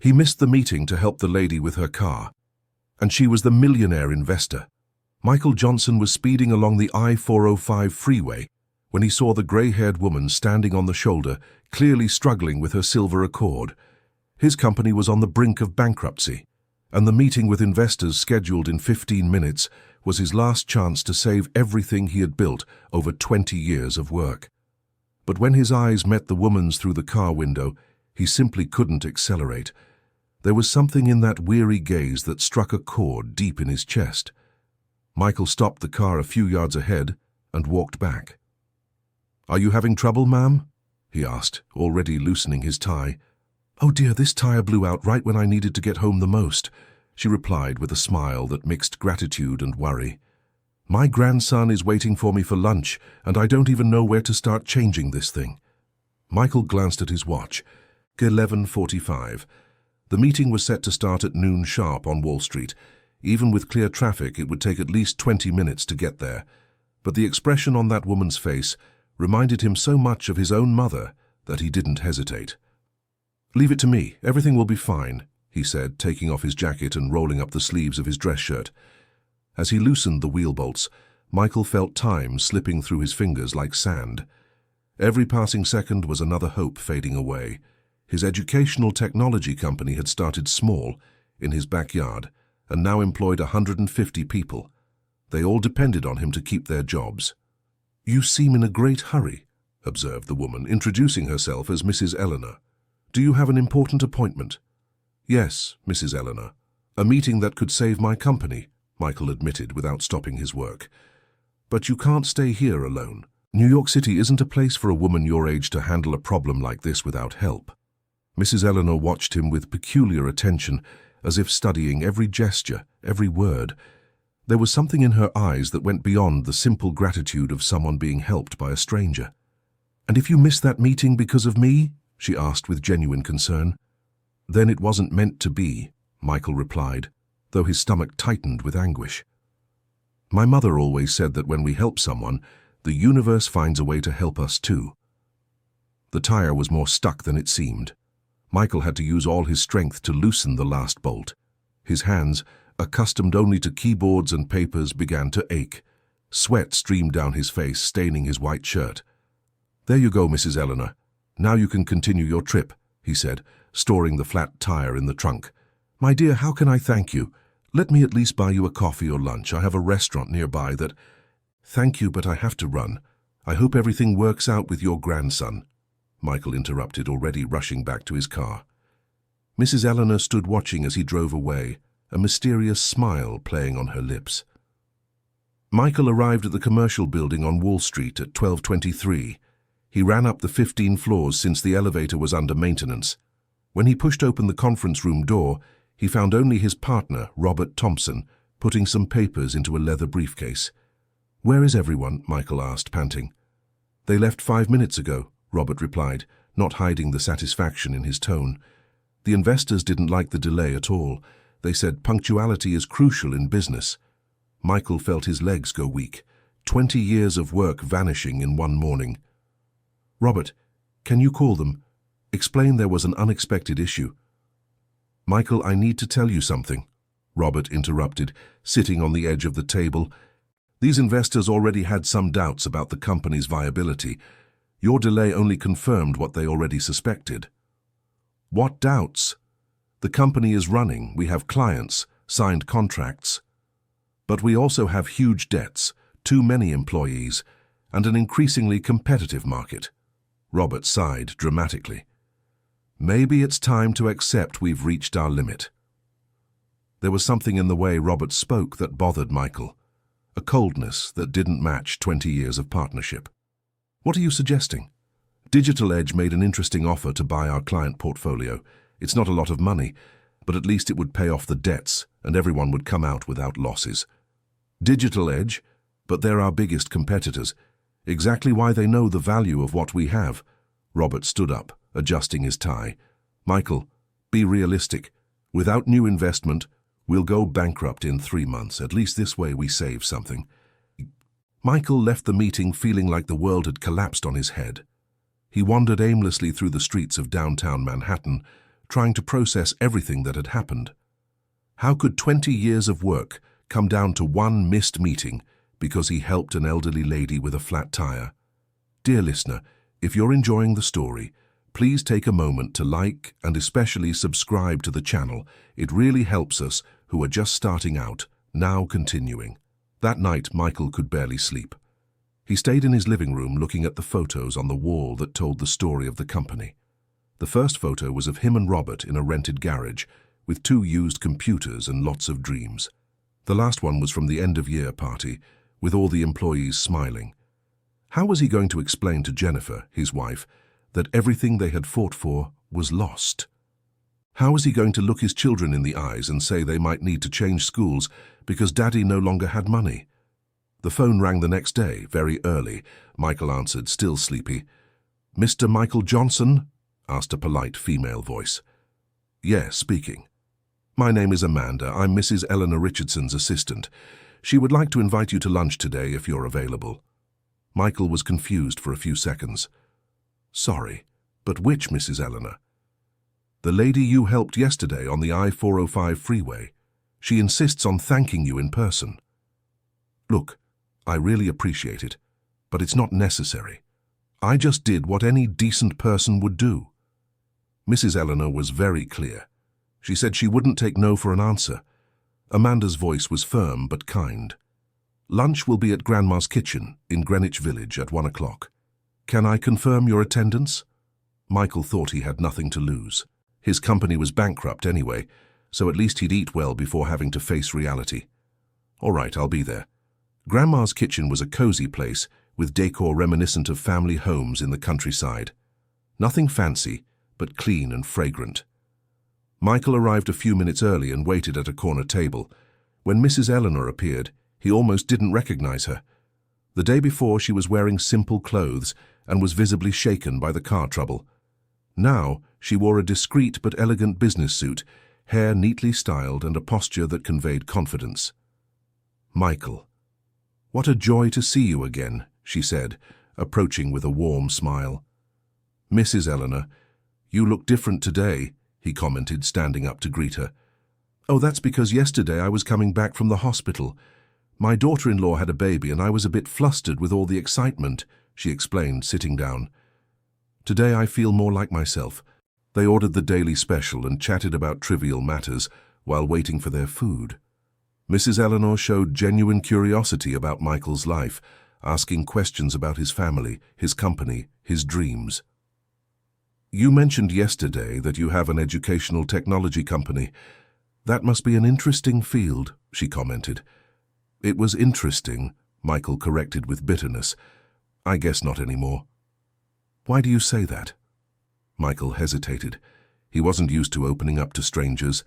He missed the meeting to help the lady with her car, and she was the millionaire investor. Michael Johnson was speeding along the I-405 freeway when he saw the grey-haired woman standing on the shoulder, clearly struggling with her silver Accord. His company was on the brink of bankruptcy, and the meeting with investors scheduled in 15 minutes was his last chance to save everything he had built over 20 years of work. But when his eyes met the woman's through the car window, he simply couldn't accelerate. There was something in that weary gaze that struck a chord deep in his chest. Michael stopped the car a few yards ahead and walked back. "Are you having trouble, ma'am?" he asked, already loosening his tie. "Oh dear, this tire blew out right when I needed to get home the most," she replied with a smile that mixed gratitude and worry. "My grandson is waiting for me for lunch, and I don't even know where to start changing this thing." Michael glanced at his watch. 11:45. The meeting was set to start at noon sharp on Wall Street. Even with clear traffic, it would take at least 20 minutes to get there. But the expression on that woman's face reminded him so much of his own mother that he didn't hesitate. "Leave it to me. Everything will be fine," he said, taking off his jacket and rolling up the sleeves of his dress shirt. As he loosened the wheel bolts, Michael felt time slipping through his fingers like sand. Every passing second was another hope fading away. His educational technology company had started small, in his backyard, and now employed 150 people. They all depended on him to keep their jobs. "You seem in a great hurry," observed the woman, introducing herself as Mrs. Eleanor. "Do you have an important appointment?" "Yes, Mrs. Eleanor. A meeting that could save my company," Michael admitted without stopping his work. "But you can't stay here alone. New York City isn't a place for a woman your age to handle a problem like this without help." Mrs. Eleanor watched him with peculiar attention, as if studying every gesture, every word. There was something in her eyes that went beyond the simple gratitude of someone being helped by a stranger. "And if you missed that meeting because of me?" she asked with genuine concern. "Then it wasn't meant to be," Michael replied, though his stomach tightened with anguish. "My mother always said that when we help someone, the universe finds a way to help us too." The tire was more stuck than it seemed. Michael had to use all his strength to loosen the last bolt. His hands, accustomed only to keyboards and papers, began to ache. Sweat streamed down his face, staining his white shirt. "There you go, Mrs. Eleanor. Now you can continue your trip," he said, storing the flat tire in the trunk. "My dear, how can I thank you? Let me at least buy you a coffee or lunch. I have a restaurant nearby that—" "Thank you, but I have to run. I hope everything works out with your grandson," Michael interrupted, already rushing back to his car. Mrs. Eleanor stood watching as he drove away, a mysterious smile playing on her lips. Michael arrived at the commercial building on Wall Street at 12:23. He ran up the 15 floors since the elevator was under maintenance. When he pushed open the conference room door, he found only his partner, Robert Thompson, putting some papers into a leather briefcase. "Where is everyone?" Michael asked, panting. "They left 5 minutes ago," Robert replied, not hiding the satisfaction in his tone. "The investors didn't like the delay at all. They said punctuality is crucial in business." Michael felt his legs go weak. 20 years of work vanishing in one morning. "Robert, can you call them? Explain there was an unexpected issue." "Michael, I need to tell you something," Robert interrupted, sitting on the edge of the table. "These investors already had some doubts about the company's viability. Your delay only confirmed what they already suspected." "What doubts?" "The company is running, we have clients, signed contracts. But we also have huge debts, too many employees, and an increasingly competitive market." Robert sighed dramatically. "Maybe it's time to accept we've reached our limit." There was something in the way Robert spoke that bothered Michael, a coldness that didn't match 20 years of partnership. "What are you suggesting?" "Digital Edge made an interesting offer to buy our client portfolio. It's not a lot of money, but at least it would pay off the debts and everyone would come out without losses." "Digital Edge? But they're our biggest competitors. Exactly why they know the value of what we have." Robert stood up, adjusting his tie. "Michael, be realistic. Without new investment, we'll go bankrupt in 3 months. At least this way we save something." Michael left the meeting feeling like the world had collapsed on his head. He wandered aimlessly through the streets of downtown Manhattan, trying to process everything that had happened. How could 20 years of work come down to one missed meeting because he helped an elderly lady with a flat tire? Dear listener, if you're enjoying the story, please take a moment to like and especially subscribe to the channel. It really helps us who are just starting out. Now continuing. That night, Michael could barely sleep. He stayed in his living room looking at the photos on the wall that told the story of the company. The first photo was of him and Robert in a rented garage, with 2 used computers and lots of dreams. The last one was from the end-of-year party, with all the employees smiling. How was he going to explain to Jennifer, his wife, that everything they had fought for was lost? How was he going to look his children in the eyes and say they might need to change schools because Daddy no longer had money? The phone rang the next day, very early. Michael answered, still sleepy. "Mr. Michael Johnson?" asked a polite female voice. "Yes, speaking." "My name is Amanda. I'm Mrs. Eleanor Richardson's assistant. She would like to invite you to lunch today if you're available." Michael was confused for a few seconds. "Sorry, but which Mrs. Eleanor?" "The lady you helped yesterday on the I-405 freeway. She insists on thanking you in person." "Look, I really appreciate it, but it's not necessary. I just did what any decent person would do." Mrs. Eleanor was very clear. She said she wouldn't take no for an answer. Amanda's voice was firm but kind. "Lunch will be at Grandma's Kitchen in Greenwich Village at 1 o'clock. Can I confirm your attendance?" Michael thought he had nothing to lose. His company was bankrupt anyway, so at least he'd eat well before having to face reality. "All right, I'll be there." Grandma's Kitchen was a cozy place with decor reminiscent of family homes in the countryside. Nothing fancy, but clean and fragrant. Michael arrived a few minutes early and waited at a corner table. When Mrs. Eleanor appeared, he almost didn't recognize her. The day before, she was wearing simple clothes and was visibly shaken by the car trouble. Now, she wore a discreet but elegant business suit, hair neatly styled and a posture that conveyed confidence. "Michael, what a joy to see you again," she said, approaching with a warm smile. "Mrs. Eleanor, you look different today," he commented, standing up to greet her. "Oh, that's because yesterday I was coming back from the hospital. My daughter-in-law had a baby and I was a bit flustered with all the excitement," she explained, sitting down. "Today I feel more like myself." They ordered the daily special and chatted about trivial matters while waiting for their food. Mrs. Eleanor showed genuine curiosity about Michael's life, asking questions about his family, his company, his dreams. "You mentioned yesterday that you have an educational technology company. That must be an interesting field," she commented. "It was interesting," Michael corrected with bitterness. "I guess not anymore." "Why do you say that?" Michael hesitated. He wasn't used to opening up to strangers,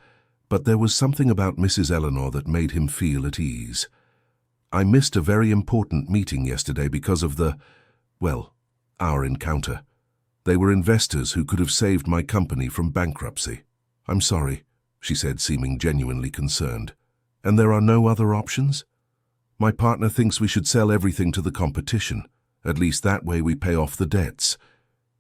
but there was something about Mrs. Eleanor that made him feel at ease. "I missed a very important meeting yesterday because of our encounter. They were investors who could have saved my company from bankruptcy." "I'm sorry," she said, seeming genuinely concerned. "And there are no other options?" "My partner thinks we should sell everything to the competition. At least that way we pay off the debts."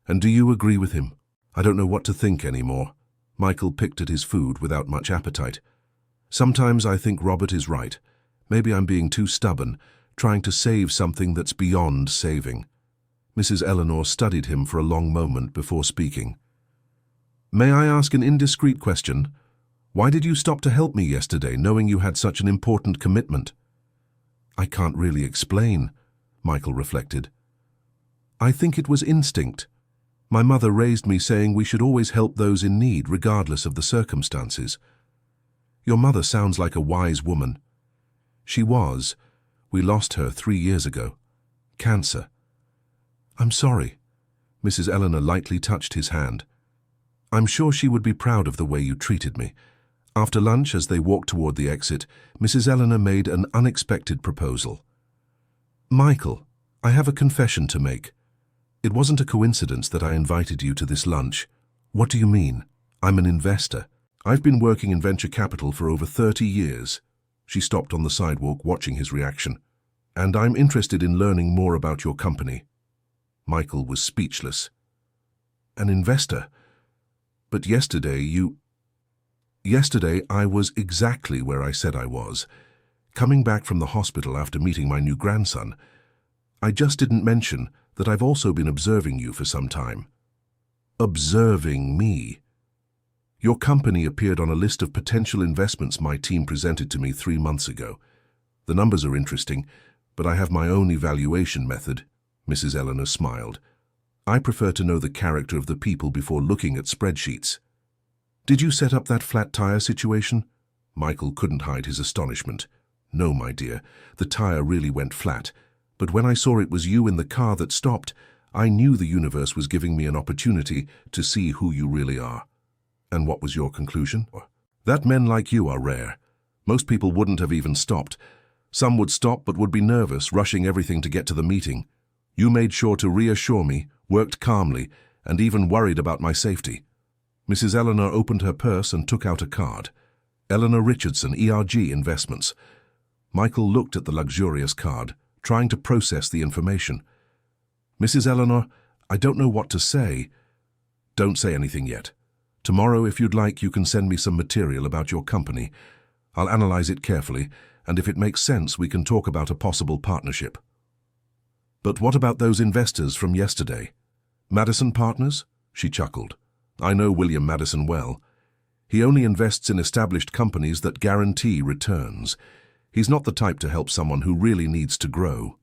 "And do you agree with him?" "I don't know what to think anymore." Michael picked at his food without much appetite. "Sometimes I think Robert is right. Maybe I'm being too stubborn, trying to save something that's beyond saving." Mrs. Eleanor studied him for a long moment before speaking. "May I ask an indiscreet question? Why did you stop to help me yesterday, knowing you had such an important commitment?" "I can't really explain," Michael reflected. "I think it was instinct. My mother raised me saying we should always help those in need, regardless of the circumstances." "Your mother sounds like a wise woman." "She was. We lost her 3 years ago. Cancer." "I'm sorry." Mrs. Eleanor lightly touched his hand. "I'm sure she would be proud of the way you treated me." After lunch, as they walked toward the exit, Mrs. Eleanor made an unexpected proposal. "Michael, I have a confession to make. It wasn't a coincidence that I invited you to this lunch." "What do you mean?" "I'm an investor. I've been working in venture capital for over 30 years. She stopped on the sidewalk, watching his reaction. "And I'm interested in learning more about your company." Michael was speechless. "An investor? But Yesterday I was exactly where I said I was, coming back from the hospital after meeting my new grandson. I just didn't mention that I've also been observing you for some time. Observing me? Your company appeared on a list of potential investments my team presented to me 3 months ago. The numbers are interesting, but I have my own evaluation method. Mrs. Eleanor smiled. I prefer to know the character of the people before looking at spreadsheets. Did you set up that flat tire situation? Michael couldn't hide his astonishment. No, my dear, the tire really went flat. But when I saw it was you in the car that stopped, I knew the universe was giving me an opportunity to see who you really are. And what was your conclusion? That men like you are rare. Most people wouldn't have even stopped. Some would stop but would be nervous, rushing everything to get to the meeting. You made sure to reassure me, worked calmly, and even worried about my safety. Mrs. Eleanor opened her purse and took out a card. Eleanor Richardson, ERG Investments. Michael looked at the luxurious card, trying to process the information. Mrs. Eleanor, I don't know what to say. Don't say anything yet. Tomorrow, if you'd like, you can send me some material about your company. I'll analyze it carefully, and if it makes sense, we can talk about a possible partnership. But what about those investors from yesterday? Madison Partners? She chuckled. I know William Madison well. He only invests in established companies that guarantee returns. He's not the type to help someone who really needs to grow.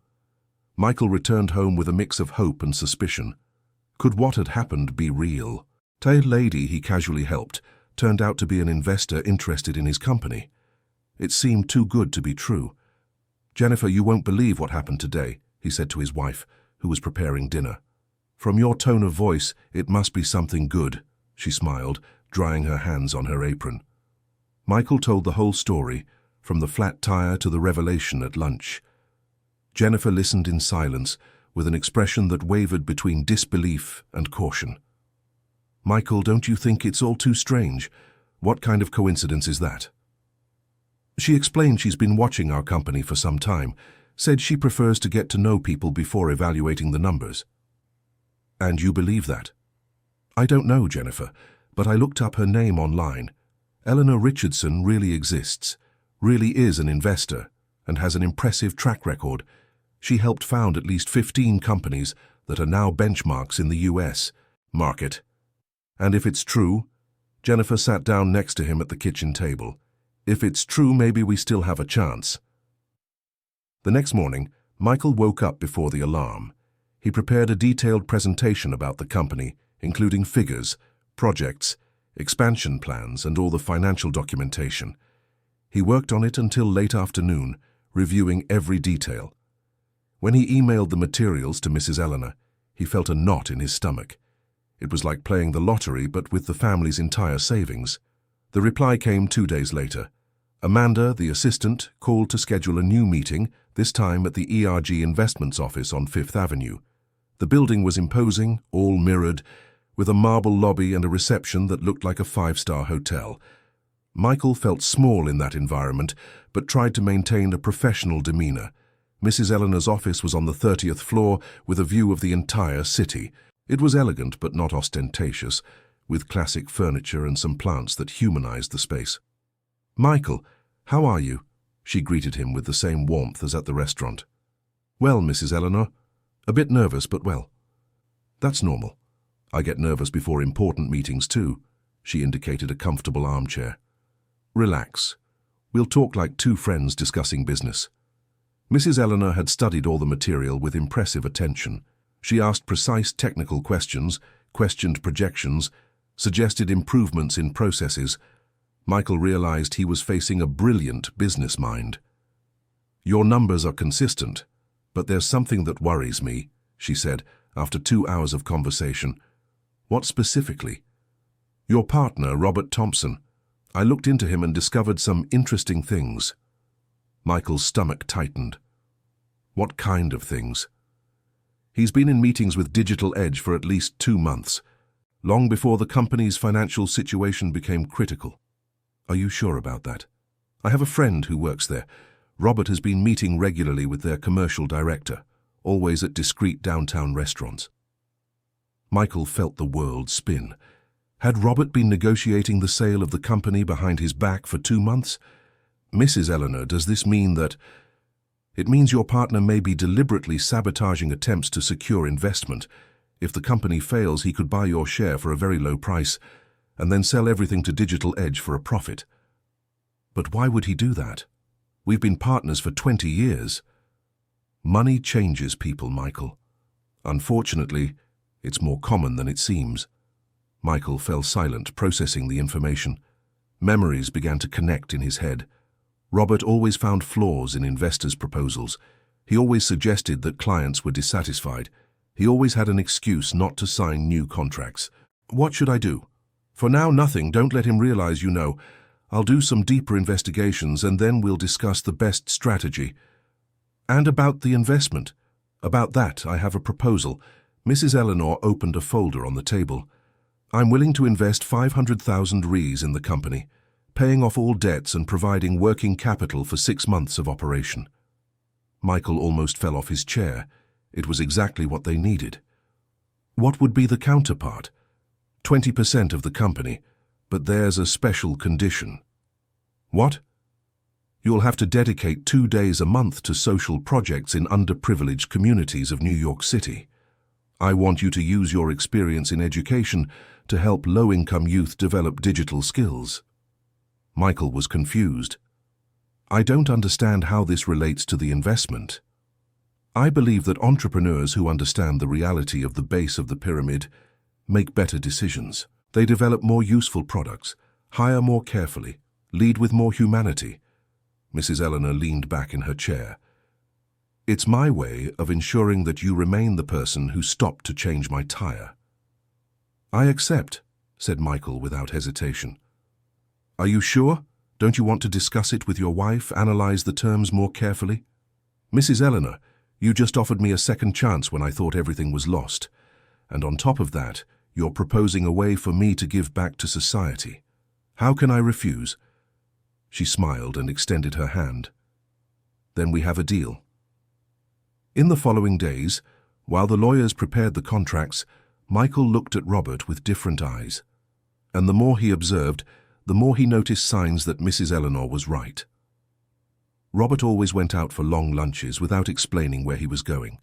Michael returned home with a mix of hope and suspicion. Could what had happened be real? The lady he casually helped turned out to be an investor interested in his company. It seemed too good to be true. Jennifer, you won't believe what happened today, he said to his wife, who was preparing dinner. From your tone of voice, it must be something good, she smiled, drying her hands on her apron. Michael told the whole story, from the flat tire to the revelation at lunch. Jennifer listened in silence, with an expression that wavered between disbelief and caution. Michael, don't you think it's all too strange? What kind of coincidence is that? She explained she's been watching our company for some time, said she prefers to get to know people before evaluating the numbers. And you believe that? I don't know, Jennifer, but I looked up her name online. Eleanor Richardson really exists, really is an investor, and has an impressive track record. She helped found at least 15 companies that are now benchmarks in the US market. And if it's true, Jennifer sat down next to him at the kitchen table. If it's true, maybe we still have a chance. The next morning, Michael woke up before the alarm. He prepared a detailed presentation about the company, including figures, projects, expansion plans, and all the financial documentation. He worked on it until late afternoon, reviewing every detail. When he emailed the materials to Mrs. Eleanor, he felt a knot in his stomach. It was like playing the lottery, but with the family's entire savings. The reply came 2 days later. Amanda, the assistant, called to schedule a new meeting, this time at the ERG Investments office on 5th Avenue. The building was imposing, all mirrored, with a marble lobby and a reception that looked like a 5-star hotel. Michael felt small in that environment, but tried to maintain a professional demeanor. Mrs. Eleanor's office was on the 30th floor with a view of the entire city. It was elegant but not ostentatious, with classic furniture and some plants that humanized the space. Michael, how are you? She greeted him with the same warmth as at the restaurant. Well, Mrs. Eleanor. A bit nervous, but well. That's normal. I get nervous before important meetings too. She indicated a comfortable armchair. Relax. We'll talk like two friends discussing business. Mrs. Eleanor had studied all the material with impressive attention. She asked precise technical questions, questioned projections, suggested improvements in processes. Michael realized he was facing a brilliant business mind. Your numbers are consistent, but there's something that worries me, she said, after 2 hours of conversation. What specifically? Your partner, Robert Thompson. I looked into him and discovered some interesting things. Michael's stomach tightened. What kind of things? He's been in meetings with Digital Edge for at least 2 months, long before the company's financial situation became critical. Are you sure about that? I have a friend who works there. Robert has been meeting regularly with their commercial director, always at discreet downtown restaurants. Michael felt the world spin. Had Robert been negotiating the sale of the company behind his back for 2 months? Mrs. Eleanor, does this mean that... It means your partner may be deliberately sabotaging attempts to secure investment. If the company fails, he could buy your share for a very low price and then sell everything to Digital Edge for a profit. But why would he do that? We've been partners for 20 years. Money changes people, Michael. Unfortunately, it's more common than it seems. Michael fell silent, processing the information. Memories began to connect in his head. Robert always found flaws in investors' proposals. He always suggested that clients were dissatisfied. He always had an excuse not to sign new contracts. What should I do? For now, nothing. Don't let him realize you know. I'll do some deeper investigations and then we'll discuss the best strategy. And about the investment. About that, I have a proposal. Mrs. Eleanor opened a folder on the table. I'm willing to invest 500,000 Rs in the company, paying off all debts and providing working capital for 6 months of operation. Michael almost fell off his chair. It was exactly what they needed. What would be the counterpart? 20% of the company, but there's a special condition. What? You'll have to dedicate 2 days a month to social projects in underprivileged communities of New York City. I want you to use your experience in education to help low-income youth develop digital skills. Michael was confused. I don't understand how this relates to the investment. I believe that entrepreneurs who understand the reality of the base of the pyramid make better decisions. They develop more useful products, hire more carefully, lead with more humanity. Mrs. Eleanor leaned back in her chair. It's my way of ensuring that you remain the person who stopped to change my tire. I accept, said Michael without hesitation. Are you sure? Don't you want to discuss it with your wife, analyze the terms more carefully? Mrs. Eleanor, you just offered me a second chance when I thought everything was lost. And on top of that, you're proposing a way for me to give back to society. How can I refuse? She smiled and extended her hand. Then we have a deal. In the following days, while the lawyers prepared the contracts, Michael looked at Robert with different eyes. And the more he observed, the more he noticed signs that Mrs. Eleanor was right. Robert always went out for long lunches without explaining where he was going.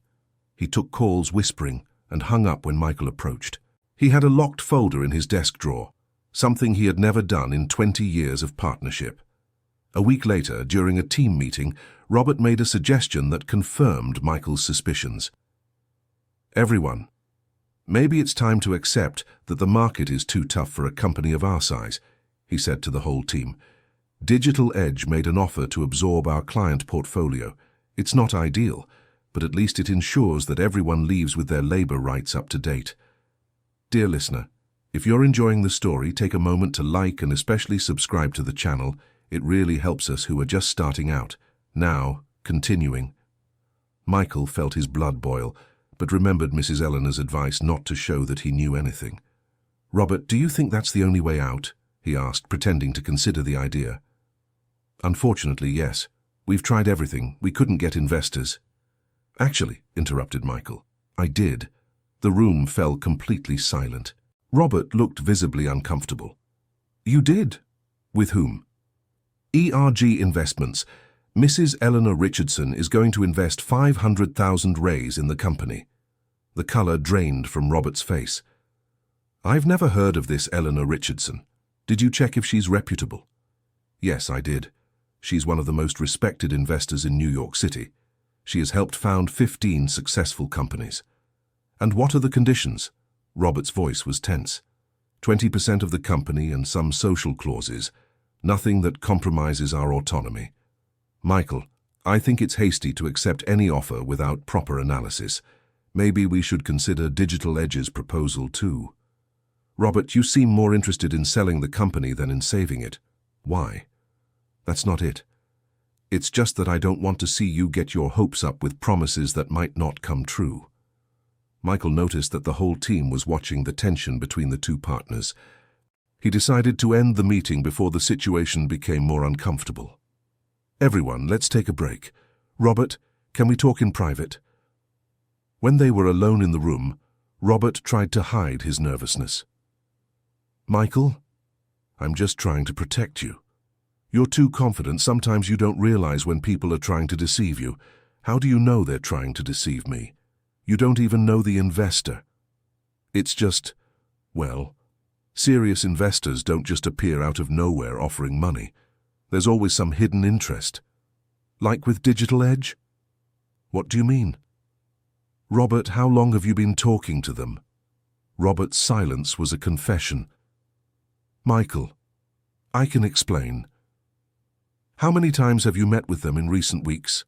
He took calls whispering and hung up when Michael approached. He had a locked folder in his desk drawer, something he had never done in 20 years of partnership. A week later, during a team meeting, Robert made a suggestion that confirmed Michael's suspicions. Everyone, maybe it's time to accept that the market is too tough for a company of our size, he said to the whole team. Digital Edge made an offer to absorb our client portfolio. It's not ideal, but at least it ensures that everyone leaves with their labor rights up to date. Dear listener, if you're enjoying the story, take a moment to like and especially subscribe to the channel. It really helps us who are just starting out. Now, continuing. Michael felt his blood boil, but remembered Mrs. Eleanor's advice not to show that he knew anything. Robert, do you think that's the only way out? He asked, pretending to consider the idea. Unfortunately, yes. We've tried everything. We couldn't get investors. Actually, interrupted Michael, I did. The room fell completely silent. Robert looked visibly uncomfortable. You did? With whom? ERG Investments. Mrs. Eleanor Richardson is going to invest 500,000 Rs in the company. The color drained from Robert's face. I've never heard of this Eleanor Richardson. Did you check if she's reputable? Yes, I did. She's one of the most respected investors in New York City. She has helped found 15 successful companies. And what are the conditions? Robert's voice was tense. 20% of the company and some social clauses. Nothing that compromises our autonomy. Michael, I think it's hasty to accept any offer without proper analysis. Maybe we should consider Digital Edge's proposal too. Robert, you seem more interested in selling the company than in saving it. Why? That's not it. It's just that I don't want to see you get your hopes up with promises that might not come true. Michael noticed that the whole team was watching the tension between the two partners. He decided to end the meeting before the situation became more uncomfortable. Everyone, let's take a break. Robert, can we talk in private? When they were alone in the room, Robert tried to hide his nervousness. Michael, I'm just trying to protect you. You're too confident. Sometimes you don't realize when people are trying to deceive you. How do you know they're trying to deceive me? You don't even know the investor. It's just, well, serious investors don't just appear out of nowhere offering money. There's always some hidden interest. Like with Digital Edge? What do you mean? Robert, how long have you been talking to them? Robert's silence was a confession. Michael, I can explain. How many times have you met with them in recent weeks?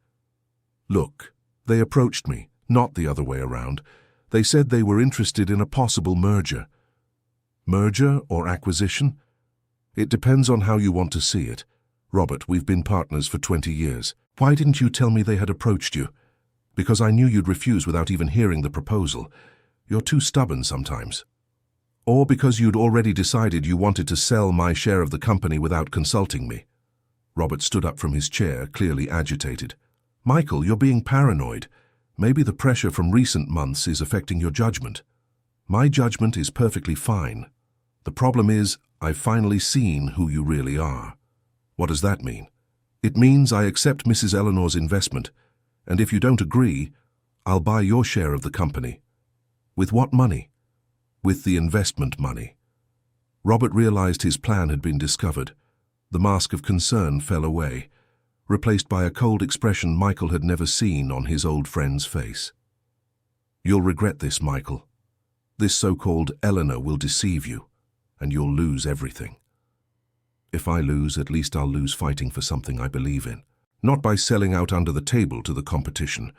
Look, they approached me, not the other way around. They said they were interested in a possible merger. Merger or acquisition? It depends on how you want to see it. Robert, we've been partners for 20 years. Why didn't you tell me they had approached you? Because I knew you'd refuse without even hearing the proposal. You're too stubborn sometimes. Or because you'd already decided you wanted to sell my share of the company without consulting me. Robert stood up from his chair, clearly agitated. Michael, you're being paranoid. Maybe the pressure from recent months is affecting your judgment. My judgment is perfectly fine. The problem is, I've finally seen who you really are. What does that mean? It means I accept Mrs. Eleanor's investment, and if you don't agree, I'll buy your share of the company. With what money? With the investment money. Robert realized his plan had been discovered. The mask of concern fell away, replaced by a cold expression Michael had never seen on his old friend's face. You'll regret this, Michael. This so-called Eleanor will deceive you, and you'll lose everything. If I lose, at least I'll lose fighting for something I believe in, not by selling out under the table to the competition.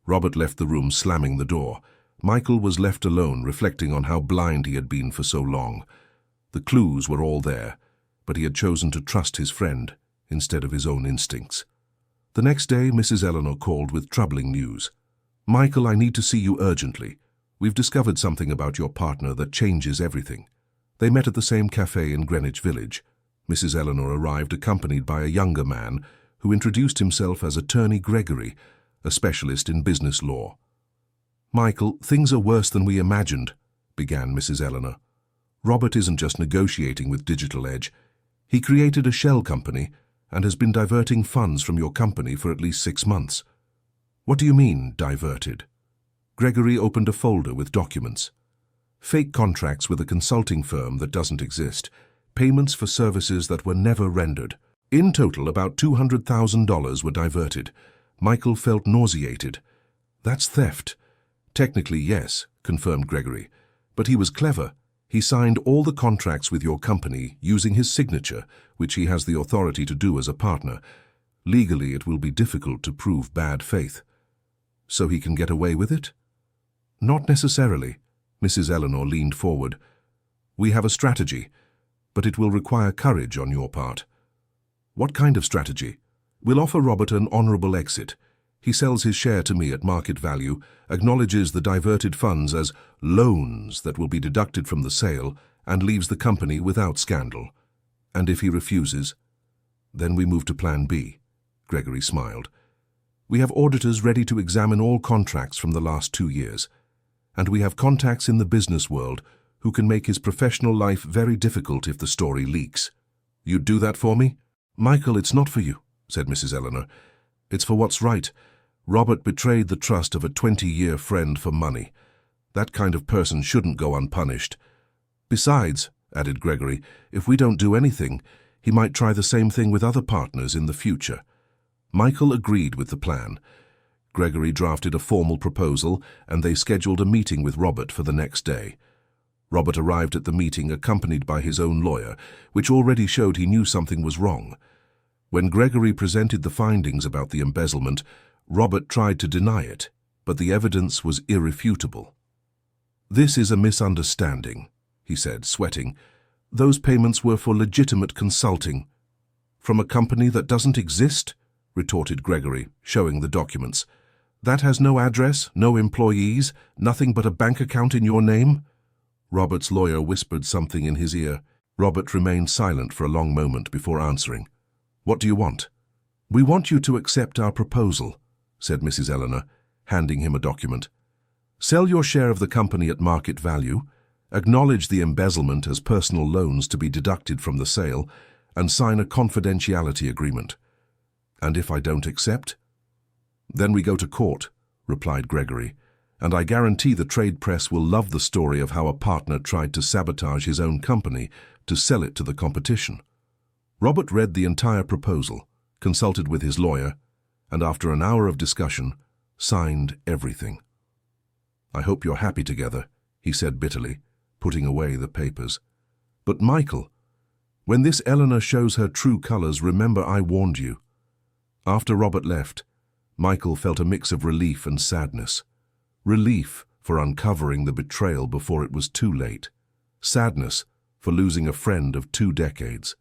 Robert left the room, slamming the door. Michael was left alone, reflecting on how blind he had been for so long. The clues were all there, but he had chosen to trust his friend instead of his own instincts. The next day, Mrs. Eleanor called with troubling news. Michael, I need to see you urgently. We've discovered something about your partner that changes everything. They met at the same cafe in Greenwich Village. Mrs. Eleanor arrived accompanied by a younger man who introduced himself as Attorney Gregory, a specialist in business law. Michael, things are worse than we imagined, began Mrs. Eleanor. Robert isn't just negotiating with Digital Edge. He created a shell company and has been diverting funds from your company for at least 6 months. What do you mean, diverted? Gregory opened a folder with documents. Fake contracts with a consulting firm that doesn't exist. Payments for services that were never rendered. In total, about $200,000 were diverted. Michael felt nauseated. That's theft. Technically, yes, confirmed Gregory. But he was clever. He signed all the contracts with your company using his signature, which he has the authority to do as a partner. Legally, it will be difficult to prove bad faith. So he can get away with it? Not necessarily. Mrs. Eleanor leaned forward. We have a strategy, but it will require courage on your part. What kind of strategy? We'll offer Robert an honorable exit. He sells his share to me at market value, acknowledges the diverted funds as loans that will be deducted from the sale, and leaves the company without scandal. And if he refuses, then we move to Plan B. Gregory smiled. We have auditors ready to examine all contracts from the last 2 years, and we have contacts in the business world who can make his professional life very difficult if the story leaks. You'd do that for me? Michael, it's not for you, said Mrs. Eleanor. It's for what's right. Robert betrayed the trust of a 20-year friend for money. That kind of person shouldn't go unpunished. Besides, added Gregory, if we don't do anything, he might try the same thing with other partners in the future. Michael agreed with the plan. Gregory drafted a formal proposal, and they scheduled a meeting with Robert for the next day. Robert arrived at the meeting accompanied by his own lawyer, which already showed he knew something was wrong. When Gregory presented the findings about the embezzlement, Robert tried to deny it, but the evidence was irrefutable. This is a misunderstanding, he said, sweating. Those payments were for legitimate consulting. From a company that doesn't exist? Retorted Gregory, showing the documents. That has no address, no employees, nothing but a bank account in your name? Robert's lawyer whispered something in his ear. Robert remained silent for a long moment before answering. What do you want? We want you to accept our proposal, said Mrs. Eleanor, handing him a document. Sell your share of the company at market value, Acknowledge the embezzlement as personal loans to be deducted from the sale, and sign a confidentiality agreement. And if I don't accept? Then we go to court, replied Gregory, and I guarantee the trade press will love the story of how a partner tried to sabotage his own company to sell it to the competition. Robert read the entire proposal, consulted with his lawyer, and after an hour of discussion, signed everything. I hope you're happy together, he said bitterly, putting away the papers. But Michael, when this Eleanor shows her true colors, remember I warned you. After Robert left, Michael felt a mix of relief and sadness. Relief for uncovering the betrayal before it was too late. Sadness for losing a friend of 2 decades.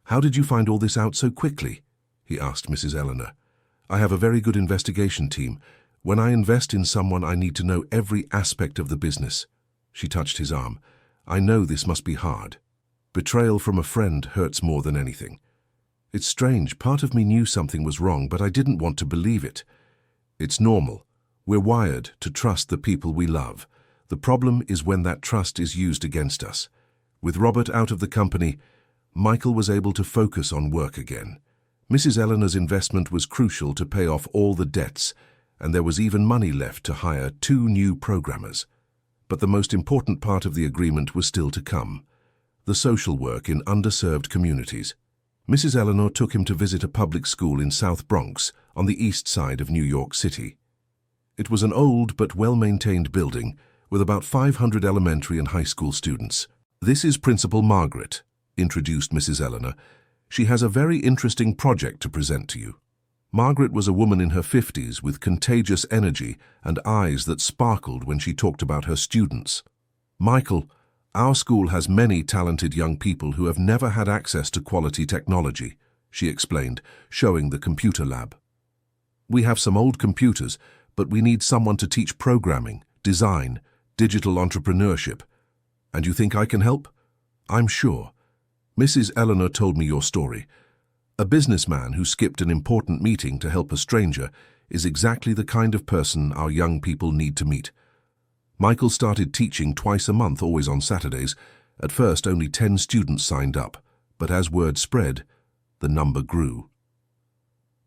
How did you find all this out so quickly? He asked Mrs. Eleanor. I have a very good investigation team. When I invest in someone, I need to know every aspect of the business. She touched his arm. I know this must be hard. Betrayal from a friend hurts more than anything. It's strange, part of me knew something was wrong, but I didn't want to believe it. It's normal. We're wired to trust the people we love. The problem is when that trust is used against us. With Robert out of the company, Michael was able to focus on work again. Mrs. Eleanor's investment was crucial to pay off all the debts, and there was even money left to hire 2 new programmers. But the most important part of the agreement was still to come: the social work in underserved communities. Mrs. Eleanor took him to visit a public school in South Bronx, on the east side of New York City. It was an old but well-maintained building with about 500 elementary and high school students. This is Principal Margaret, introduced Mrs. Eleanor. She has a very interesting project to present to you. Margaret was a woman in her 50s with contagious energy and eyes that sparkled when she talked about her students. Michael, our school has many talented young people who have never had access to quality technology, she explained, showing the computer lab. We have some old computers, but we need someone to teach programming, design, digital entrepreneurship. And you think I can help? I'm sure. Mrs. Eleanor told me your story. A businessman who skipped an important meeting to help a stranger is exactly the kind of person our young people need to meet. Michael started teaching twice a month, always on Saturdays. At first, only 10 students signed up, but as word spread, the number grew.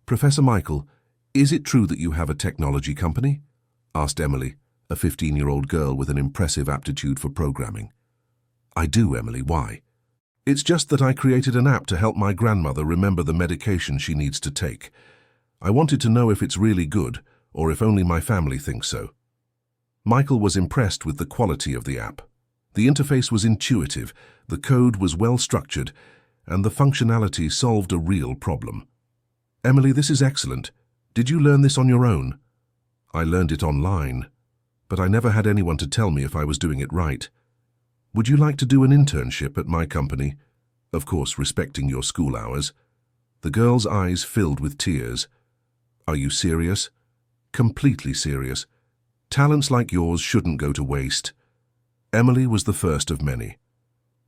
Professor Michael, is it true that you have a technology company? Asked Emily, a 15-year-old girl with an impressive aptitude for programming. I do, Emily. Why? It's just that I created an app to help my grandmother remember the medication she needs to take. I wanted to know if it's really good, or if only my family thinks so. Michael was impressed with the quality of the app. The interface was intuitive, the code was well-structured, and the functionality solved a real problem. Emily, this is excellent. Did you learn this on your own? I learned it online, but I never had anyone to tell me if I was doing it right. Would you like to do an internship at my company? Of course, respecting your school hours. The girl's eyes filled with tears. Are you serious? Completely serious. Talents like yours shouldn't go to waste. Emily was the first of many.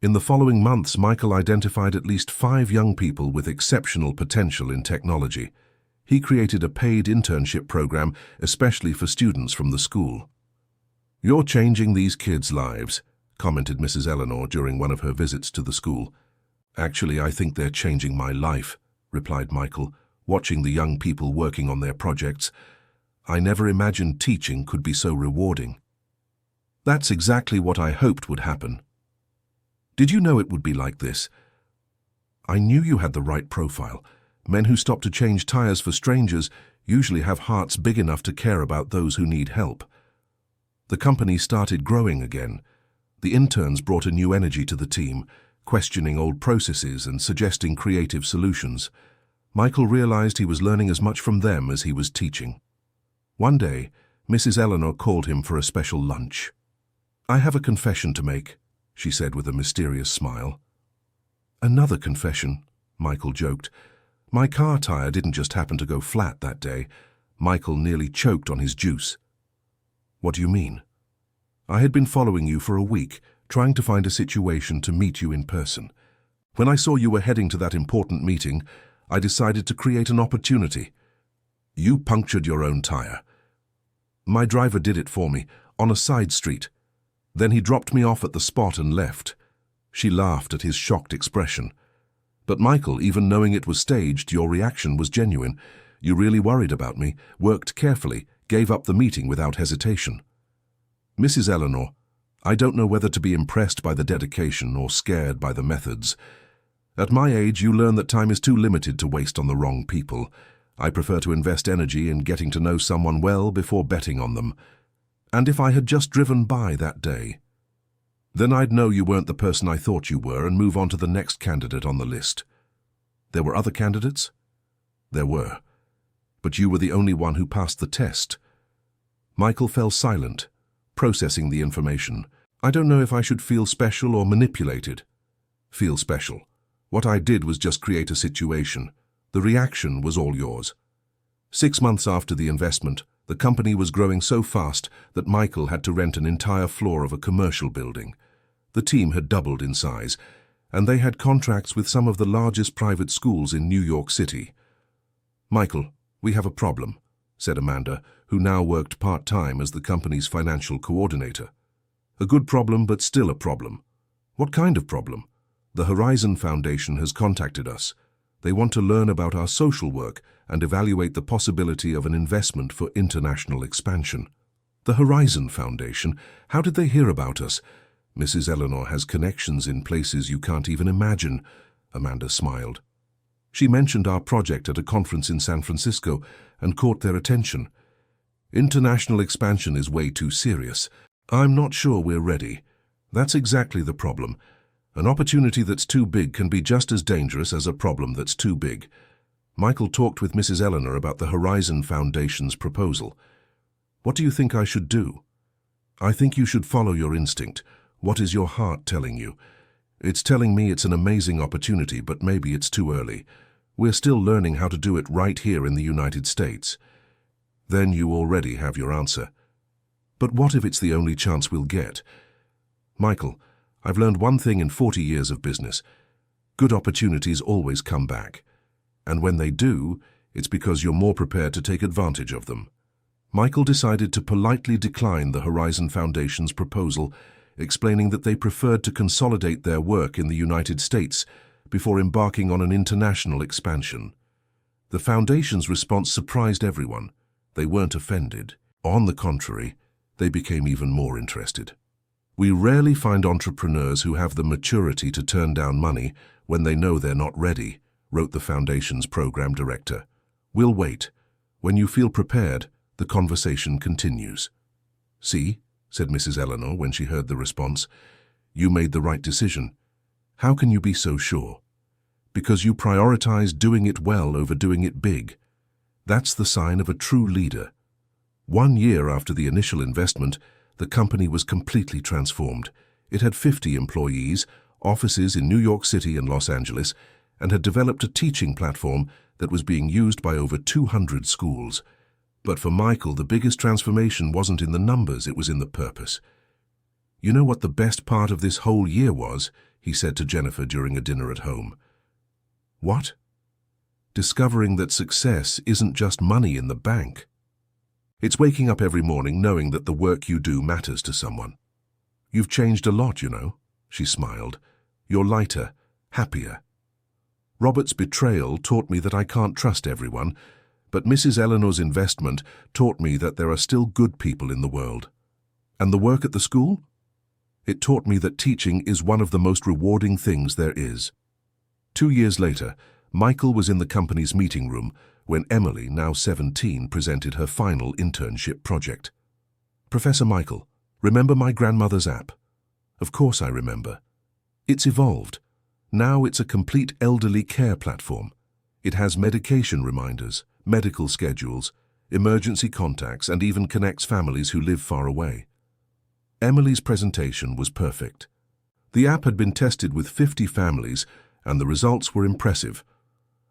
In the following months, Michael identified at least 5 young people with exceptional potential in technology. He created a paid internship program especially for students from the school. You're changing these kids' lives, commented Mrs. Eleanor during one of her visits to the school. Actually, I think they're changing my life, replied Michael, watching the young people working on their projects. I never imagined teaching could be so rewarding. That's exactly what I hoped would happen. Did you know it would be like this? I knew you had the right profile. Men who stop to change tires for strangers usually have hearts big enough to care about those who need help. The company started growing again. The interns brought a new energy to the team, questioning old processes and suggesting creative solutions. Michael realized he was learning as much from them as he was teaching. One day, Mrs. Eleanor called him for a special lunch. I have a confession to make, she said with a mysterious smile. Another confession, Michael joked. My car tire didn't just happen to go flat that day. Michael nearly choked on his juice. What do you mean? I had been following you for a week, trying to find a situation to meet you in person. When I saw you were heading to that important meeting, I decided to create an opportunity. You punctured your own tire. My driver did it for me, on a side street. Then he dropped me off at the spot and left. She laughed at his shocked expression. But Michael, even knowing it was staged, your reaction was genuine. You really worried about me, worked carefully, gave up the meeting without hesitation. Mrs. Eleanor, I don't know whether to be impressed by the dedication or scared by the methods. At my age, you learn that time is too limited to waste on the wrong people. I prefer to invest energy in getting to know someone well before betting on them. And if I had just driven by that day, then I'd know you weren't the person I thought you were and move on to the next candidate on the list. There were other candidates? There were. But you were the only one who passed the test. Michael fell silent, processing the information. I don't know if I should feel special or manipulated. Feel special. What I did was just create a situation. The reaction was all yours. 6 months after the investment, the company was growing so fast that Michael had to rent an entire floor of a commercial building. The team had doubled in size, and they had contracts with some of the largest private schools in New York City. Michael, we have a problem, said Amanda, who now worked part-time as the company's financial coordinator. A good problem, but still a problem. What kind of problem? The Horizon Foundation has contacted us. They want to learn about our social work and evaluate the possibility of an investment for international expansion. The Horizon Foundation? How did they hear about us? Mrs. Eleanor has connections in places you can't even imagine, Amanda smiled. She mentioned our project at a conference in San Francisco and caught their attention. International expansion is way too serious. I'm not sure we're ready. That's exactly the problem. An opportunity that's too big can be just as dangerous as a problem that's too big. Michael talked with Mrs. Eleanor about the Horizon Foundation's proposal. What do you think I should do? I think you should follow your instinct. What is your heart telling you? It's telling me it's an amazing opportunity, but maybe it's too early. We're still learning how to do it right here in the United States. Then you already have your answer. But what if it's the only chance we'll get? Michael, I've learned one thing in 40 years of business. Good opportunities always come back. And when they do, it's because you're more prepared to take advantage of them. Michael decided to politely decline the Horizon Foundation's proposal, explaining that they preferred to consolidate their work in the United States before embarking on an international expansion. The Foundation's response surprised everyone. They weren't offended. On the contrary, they became even more interested. We rarely find entrepreneurs who have the maturity to turn down money when they know they're not ready, wrote the Foundation's program director. We'll wait. When you feel prepared, the conversation continues. See, said Mrs. Eleanor when she heard the response, you made the right decision. How can you be so sure? Because you prioritize doing it well over doing it big. That's the sign of a true leader. 1 year after the initial investment, the company was completely transformed. It had 50 employees, offices in New York City and Los Angeles, and had developed a teaching platform that was being used by over 200 schools. But for Michael, the biggest transformation wasn't in the numbers, it was in the purpose. You know what the best part of this whole year was? He said to Jennifer during a dinner at home. What? Discovering that success isn't just money in the bank. It's waking up every morning knowing that the work you do matters to someone. You've changed a lot, you know, she smiled. You're lighter, happier. Robert's betrayal taught me that I can't trust everyone, but Mrs. Eleanor's investment taught me that there are still good people in the world. And the work at the school? It taught me that teaching is one of the most rewarding things there is. 2 years later, Michael was in the company's meeting room when Emily, now 17, presented her final internship project. Professor Michael, remember my grandmother's app? Of course I remember. It's evolved. Now it's a complete elderly care platform. It has medication reminders, medical schedules, emergency contacts, and even connects families who live far away. Emily's presentation was perfect. The app had been tested with 50 families, and the results were impressive.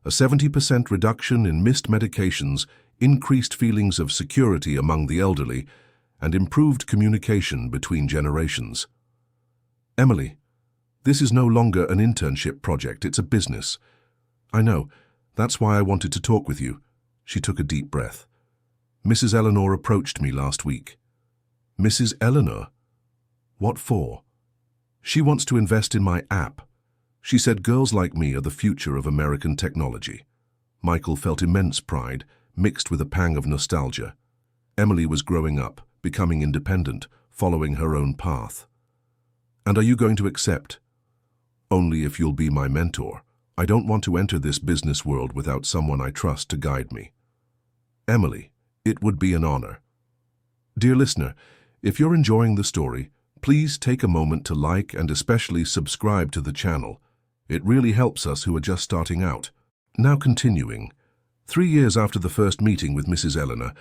A 70% reduction in missed medications, increased feelings of security among the elderly, and improved communication between generations. Emily, this is no longer an internship project, it's a business. I know, that's why I wanted to talk with you. She took a deep breath. Mrs. Eleanor approached me last week. Mrs. Eleanor? What for? She wants to invest in my app. She said girls like me are the future of American technology. Michael felt immense pride, mixed with a pang of nostalgia. Emily was growing up, becoming independent, following her own path. And are you going to accept? Only if you'll be my mentor. I don't want to enter this business world without someone I trust to guide me. Emily, it would be an honor. Dear listener, if you're enjoying the story, please take a moment to like and especially subscribe to the channel. It really helps us who are just starting out. Now continuing. 3 years after the first meeting with Mrs. Eleanor,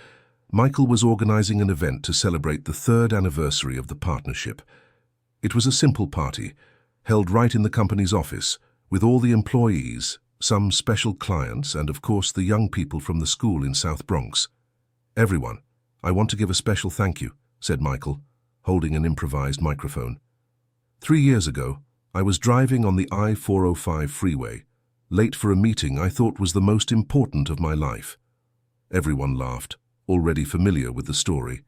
Michael was organizing an event to celebrate the 3rd anniversary of the partnership. It was a simple party, held right in the company's office, with all the employees, some special clients, and of course the young people from the school in South Bronx. Everyone, I want to give a special thank you, said Michael, holding an improvised microphone. 3 years ago, I was driving on the I-405 freeway, late for a meeting I thought was the most important of my life. Everyone laughed, already familiar with the story.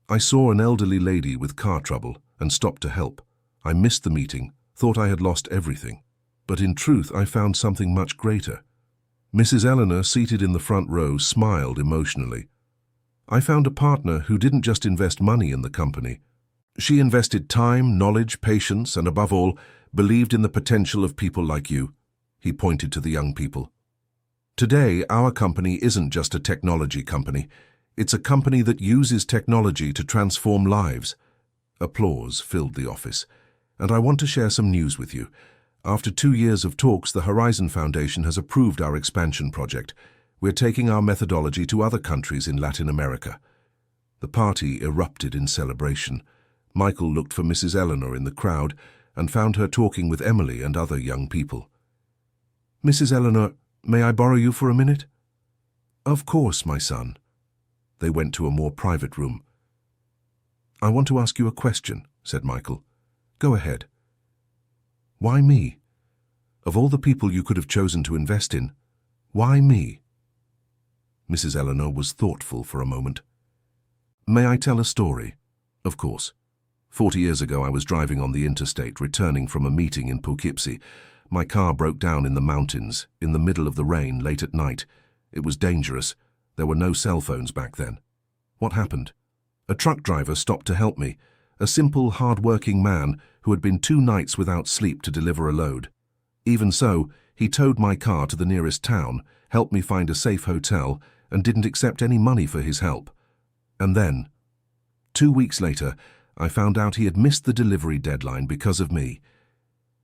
I saw an elderly lady with car trouble and stopped to help. I missed the meeting, thought I had lost everything. But in truth, I found something much greater. Mrs. Eleanor, seated in the front row, smiled emotionally. I found a partner who didn't just invest money in the company. She invested time, knowledge, patience, and above all, believed in the potential of people like you. He pointed to the young people. Today, our company isn't just a technology company. It's a company that uses technology to transform lives. Applause filled the office. And I want to share some news with you. After 2 years of talks, the Horizon Foundation has approved our expansion project. We're taking our methodology to other countries in Latin America. The party erupted in celebration. Michael looked for Mrs. Eleanor in the crowd and found her talking with Emily and other young people. Mrs. Eleanor, may I borrow you for a minute? Of course, my son. They went to a more private room. I want to ask you a question, said Michael. Go ahead. Why me? Of all the people you could have chosen to invest in, why me? Mrs. Eleanor was thoughtful for a moment. May I tell a story? Of course. 40 years ago, I was driving on the interstate, returning from a meeting in Poughkeepsie. My car broke down in the mountains, in the middle of the rain, late at night. It was dangerous. There were no cell phones back then. What happened? A truck driver stopped to help me, a simple, hard-working man who had been 2 nights without sleep to deliver a load. Even so, he towed my car to the nearest town, helped me find a safe hotel, and didn't accept any money for his help. And then, 2 weeks later, I found out he had missed the delivery deadline because of me.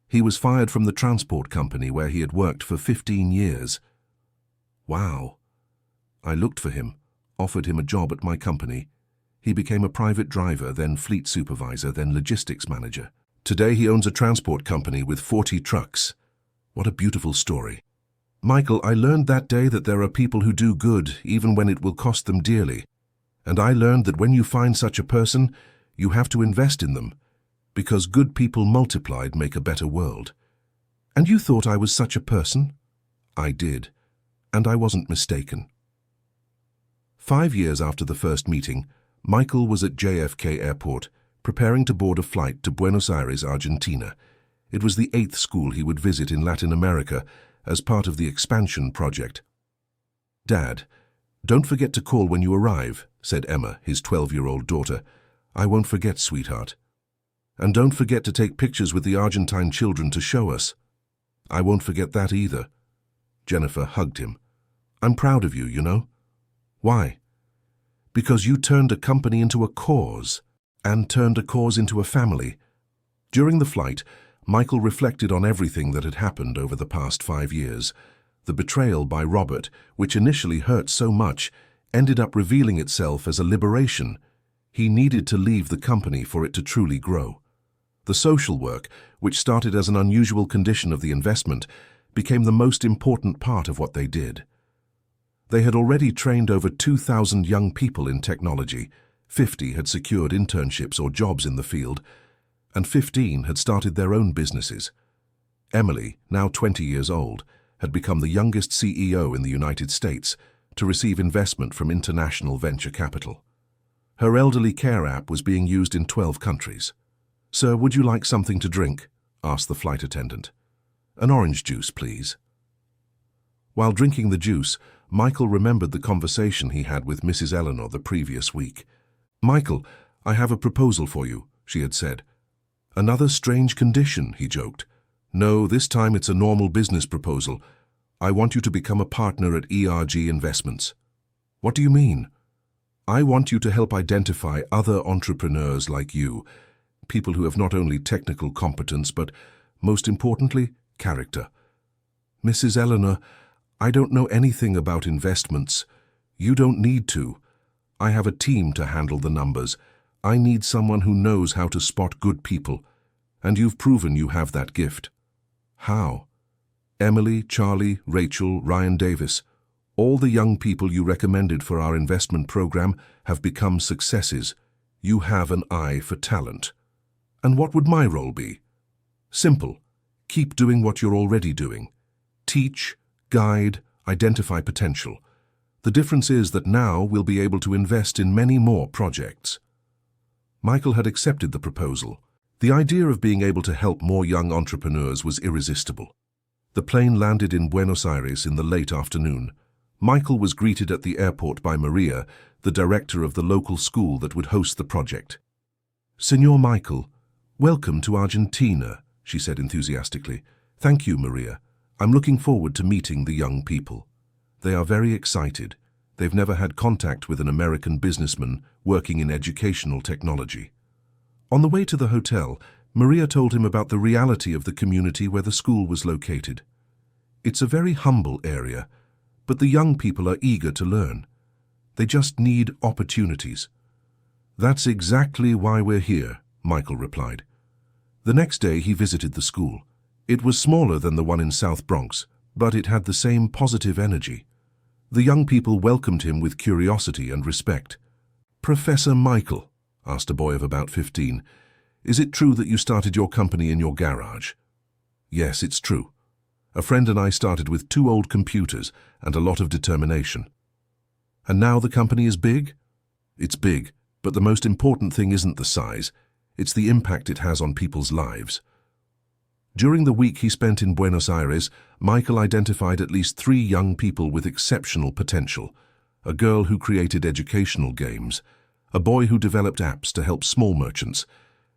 He was fired from the transport company where he had worked for 15 years. Wow. I looked for him, offered him a job at my company. He became a private driver, then fleet supervisor, then logistics manager. Today he owns a transport company with 40 trucks. What a beautiful story. Michael, I learned that day that there are people who do good even when it will cost them dearly. And I learned that when you find such a person, you have to invest in them, because good people multiplied make a better world. And you thought I was such a person? I did, and I wasn't mistaken. 5 years after the first meeting, Michael was at JFK Airport, preparing to board a flight to Buenos Aires, Argentina. It was the 8th school he would visit in Latin America as part of the expansion project. Dad, don't forget to call when you arrive, said Emma, his 12-year-old daughter. I won't forget, sweetheart. And don't forget to take pictures with the Argentine children to show us. I won't forget that either. Jennifer hugged him. I'm proud of you, you know. Why? Because you turned a company into a cause, and turned a cause into a family. During the flight, Michael reflected on everything that had happened over the past 5 years. The betrayal by Robert, which initially hurt so much, ended up revealing itself as a liberation. He needed to leave the company for it to truly grow. The social work, which started as an unusual condition of the investment, became the most important part of what they did. They had already trained over 2,000 young people in technology, 50 had secured internships or jobs in the field, and 15 had started their own businesses. Emily, now 20 years old, had become the youngest CEO in the United States to receive investment from international venture capital. Her elderly care app was being used in 12 countries. "Sir, would you like something to drink?" asked the flight attendant. "An orange juice, please." While drinking the juice, Michael remembered the conversation he had with Mrs. Eleanor the previous week. "Michael, I have a proposal for you," she had said. "Another strange condition," he joked. "No, this time it's a normal business proposal. I want you to become a partner at ERG Investments." "What do you mean?" "I want you to help identify other entrepreneurs like you, people who have not only technical competence, but, most importantly, character." "Mrs. Eleanor, I don't know anything about investments. You don't need to. I have a team to handle the numbers. I need someone who knows how to spot good people, and you've proven you have that gift." "How?" "Emily, Charlie, Rachel, Ryan Davis, all the young people you recommended for our investment program have become successes. You have an eye for talent." "And what would my role be?" "Simple. Keep doing what you're already doing. Teach, guide, identify potential. The difference is that now we'll be able to invest in many more projects." Michael had accepted the proposal. The idea of being able to help more young entrepreneurs was irresistible. The plane landed in Buenos Aires in the late afternoon. Michael was greeted at the airport by Maria, the director of the local school that would host the project. "Senor Michael, welcome to Argentina," she said enthusiastically. "Thank you, Maria. I'm looking forward to meeting the young people. They are very excited. They've never had contact with an American businessman working in educational technology." On the way to the hotel, Maria told him about the reality of the community where the school was located. "It's a very humble area, but the young people are eager to learn. They just need opportunities." "That's exactly why we're here," Michael replied. The next day he visited the school. It was smaller than the one in South Bronx, but it had the same positive energy. The young people welcomed him with curiosity and respect. "Professor Michael," asked a boy of about 15, "is it true that you started your company in your garage?" "Yes, it's true. A friend and I started with 2 old computers and a lot of determination." "And now the company is big?" "It's big, but the most important thing isn't the size. It's the impact it has on people's lives." During the week he spent in Buenos Aires, Michael identified at least 3 young people with exceptional potential: a girl who created educational games, a boy who developed apps to help small merchants,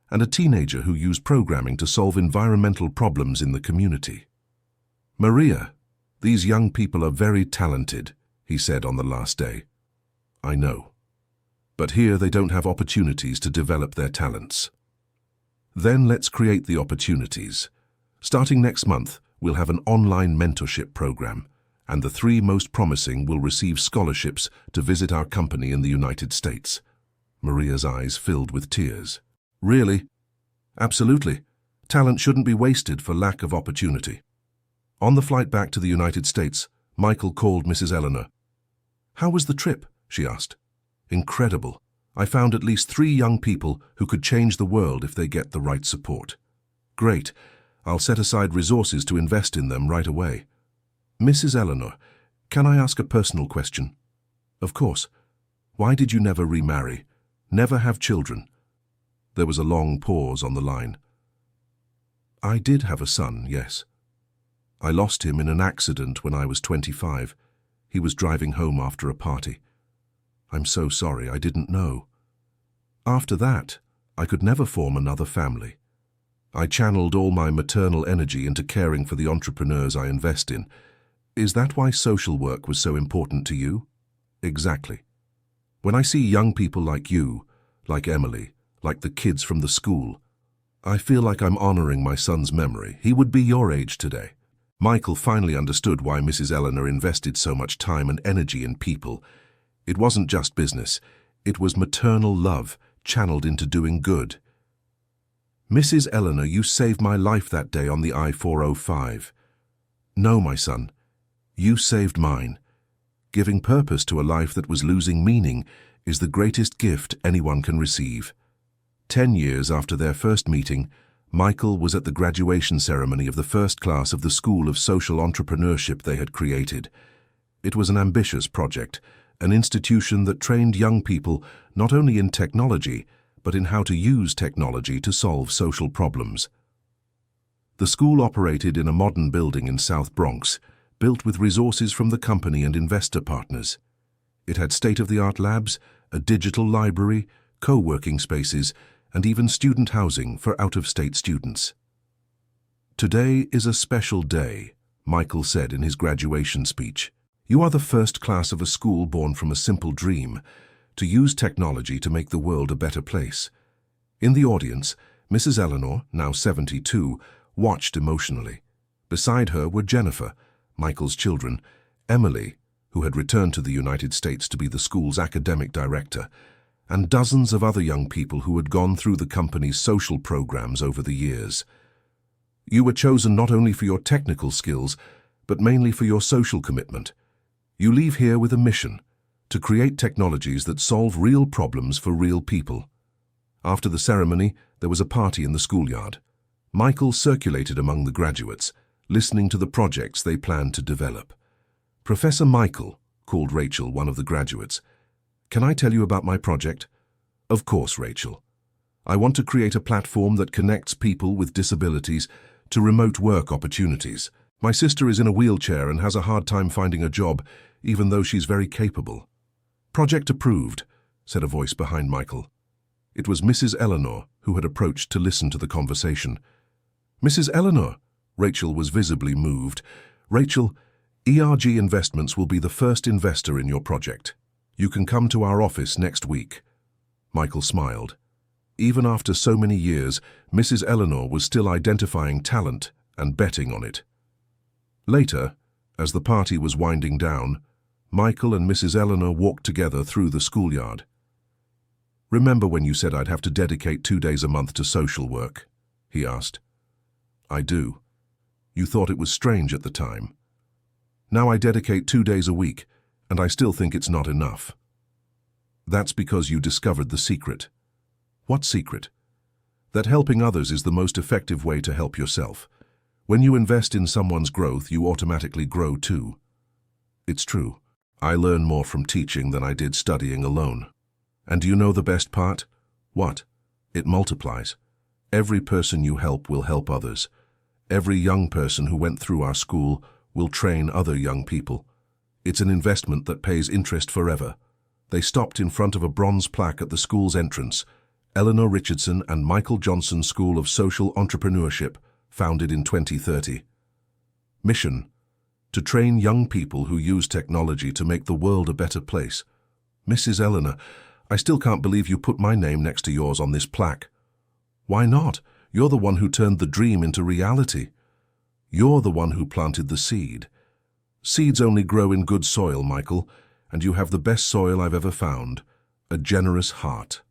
and a teenager who used programming to solve environmental problems in the community. "Maria, these young people are very talented," he said on the last day. "I know. But here they don't have opportunities to develop their talents." "Then let's create the opportunities. Starting next month, we'll have an online mentorship program, and the 3 most promising will receive scholarships to visit our company in the United States." Maria's eyes filled with tears. "Really?" "Absolutely. Talent shouldn't be wasted for lack of opportunity." On the flight back to the United States, Michael called Mrs. Eleanor. "How was the trip?" she asked. "Incredible. I found at least 3 young people who could change the world if they get the right support." "Great. I'll set aside resources to invest in them right away." "Mrs. Eleanor, can I ask a personal question?" "Of course. Why did you never remarry? Never have children?" There was a long pause on the line. "I did have a son, yes. I lost him in an accident when I was 25. He was driving home after a party. I'm so sorry, I didn't know. After that, I could never form another family. I channeled all my maternal energy into caring for the entrepreneurs I invest in. Is that why social work was so important to you?" "Exactly. When I see young people like you, like Emily, like the kids from the school, I feel like I'm honoring my son's memory. He would be your age today." Michael finally understood why Mrs. Eleanor invested so much time and energy in people. It wasn't just business. It was maternal love channeled into doing good. "Mrs. Eleanor, you saved my life that day on the I-405. No, my son, you saved mine. Giving purpose to a life that was losing meaning is the greatest gift anyone can receive." 10 years after their first meeting, Michael was at the graduation ceremony of the first class of the School of Social Entrepreneurship they had created. It was an ambitious project, an institution that trained young people not only in technology, but in how to use technology to solve social problems. The school operated in a modern building in South Bronx, built with resources from the company and investor partners. It had state-of-the-art labs, a digital library, co-working spaces, and even student housing for out-of-state students. "Today is a special day," Michael said in his graduation speech. "You are the first class of a school born from a simple dream, to use technology to make the world a better place." In the audience, Mrs. Eleanor, now 72, watched emotionally. Beside her were Jennifer, Michael's children, Emily, who had returned to the United States to be the school's academic director, and dozens of other young people who had gone through the company's social programs over the years. "You were chosen not only for your technical skills, but mainly for your social commitment. You leave here with a mission, to create technologies that solve real problems for real people." After the ceremony, there was a party in the schoolyard. Michael circulated among the graduates, listening to the projects they planned to develop. "Professor Michael," called Rachel, one of the graduates, "can I tell you about my project?" "Of course, Rachel. I want to create a platform that connects people with disabilities to remote work opportunities. My sister is in a wheelchair and has a hard time finding a job, even though she's very capable." "Project approved," said a voice behind Michael. It was Mrs. Eleanor, who had approached to listen to the conversation. "Mrs. Eleanor," Rachel was visibly moved. "Rachel, ERG Investments will be the first investor in your project. You can come to our office next week." Michael smiled. Even after so many years, Mrs. Eleanor was still identifying talent and betting on it. Later, as the party was winding down, Michael and Mrs. Eleanor walked together through the schoolyard. "Remember when you said I'd have to dedicate 2 days a month to social work?" he asked. "I do. You thought it was strange at the time. Now I dedicate 2 days a week, and I still think it's not enough." "That's because you discovered the secret." "What secret?" "That helping others is the most effective way to help yourself. When you invest in someone's growth, you automatically grow too." "It's true. I learn more from teaching than I did studying alone. And do you know the best part?" "What?" "It multiplies. Every person you help will help others. Every young person who went through our school will train other young people. It's an investment that pays interest forever." They stopped in front of a bronze plaque at the school's entrance, Eleanor Richardson and Michael Johnson School of Social Entrepreneurship, founded in 2030. Mission: to train young people who use technology to make the world a better place. "Mrs. Eleanor, I still can't believe you put my name next to yours on this plaque." "Why not? You're the one who turned the dream into reality. You're the one who planted the seed. Seeds only grow in good soil, Michael, and you have the best soil I've ever found, a generous heart."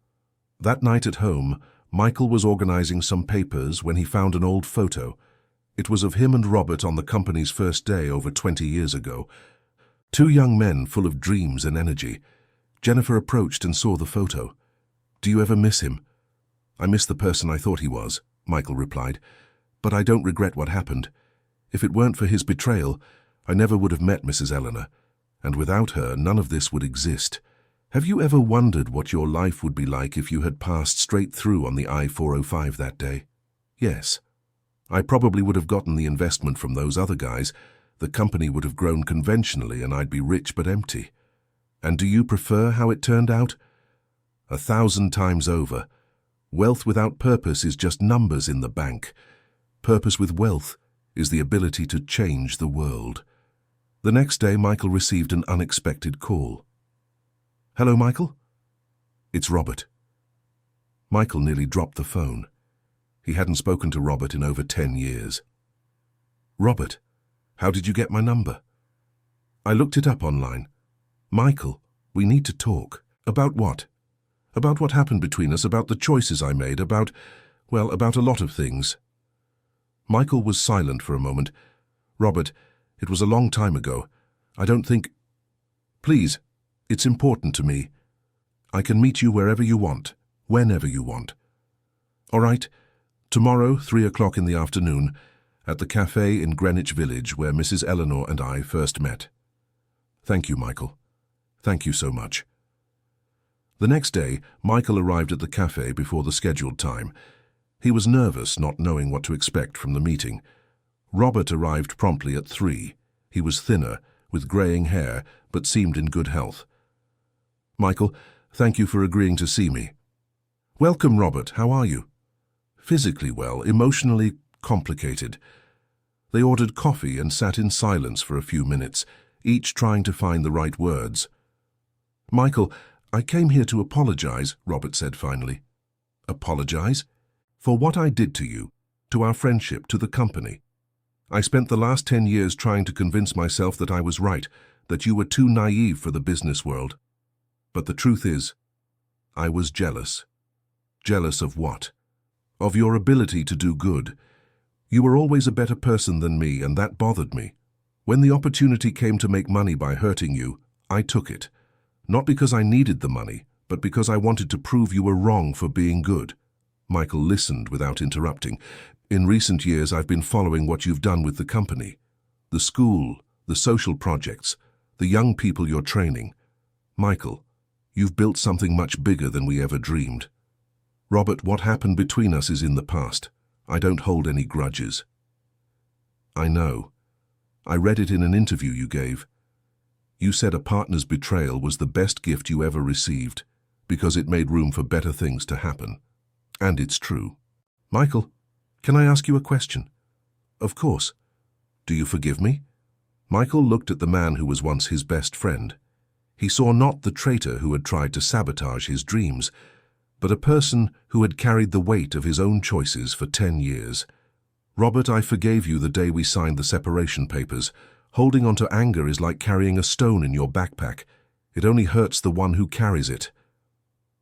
That night at home, Michael was organizing some papers when he found an old photo. It was of him and Robert on the company's first day over 20 years ago. Two young men full of dreams and energy. Jennifer approached and saw the photo. "Do you ever miss him?" "I miss the person I thought he was," Michael replied. "But I don't regret what happened. If it weren't for his betrayal, I never would have met Mrs. Eleanor. And without her, none of this would exist. Have you ever wondered what your life would be like if you had passed straight through on the I-405 that day?" "Yes. I probably would have gotten the investment from those other guys. The company would have grown conventionally and I'd be rich but empty." "And do you prefer how it turned out?" 1,000 times over. Wealth without purpose is just numbers in the bank. Purpose with wealth is the ability to change the world. The next day, Michael received an unexpected call. "Hello, Michael?" "It's Robert." Michael nearly dropped the phone. He hadn't spoken to Robert in over 10 years. "Robert, how did you get my number?" "I looked it up online." "Michael, we need to talk." "About what?" "About what happened between us, about the choices I made, about a lot of things." Michael was silent for a moment. "Robert, it was a long time ago. I don't think—" "Please, it's important to me. I can meet you wherever you want, whenever you want." "All right, tomorrow, 3 o'clock in the afternoon, at the cafe in Greenwich Village where Mrs. Eleanor and I first met." "Thank you, Michael. Thank you so much." The next day, Michael arrived at the cafe before the scheduled time. He was nervous, not knowing what to expect from the meeting. Robert arrived promptly at 3. He was thinner, with greying hair, but seemed in good health. "Michael, thank you for agreeing to see me." "Welcome, Robert. How are you?" "Physically well, emotionally complicated." They ordered coffee and sat in silence for a few minutes, each trying to find the right words. "Michael, I came here to apologize," Robert said finally. "Apologize?" "For what I did to you, to our friendship, to the company. I spent the last 10 years trying to convince myself that I was right, that you were too naive for the business world. But the truth is, I was jealous. Jealous of what? Of your ability to do good. You were always a better person than me, and that bothered me. When the opportunity came to make money by hurting you, I took it. Not because I needed the money, but because I wanted to prove you were wrong for being good." Michael listened without interrupting. "In recent years, I've been following what you've done with the company. The school, the social projects, the young people you're training. Michael, you've built something much bigger than we ever dreamed. Robert, what happened between us is in the past. I don't hold any grudges." "I know. I read it in an interview you gave. You said a partner's betrayal was the best gift you ever received, because it made room for better things to happen. And it's true." "Michael, can I ask you a question?" "Of course. Do you forgive me?" Michael looked at the man who was once his best friend. He saw not the traitor who had tried to sabotage his dreams, but a person who had carried the weight of his own choices for 10 years. "Robert, I forgave you the day we signed the separation papers. Holding on to anger is like carrying a stone in your backpack. It only hurts the one who carries it."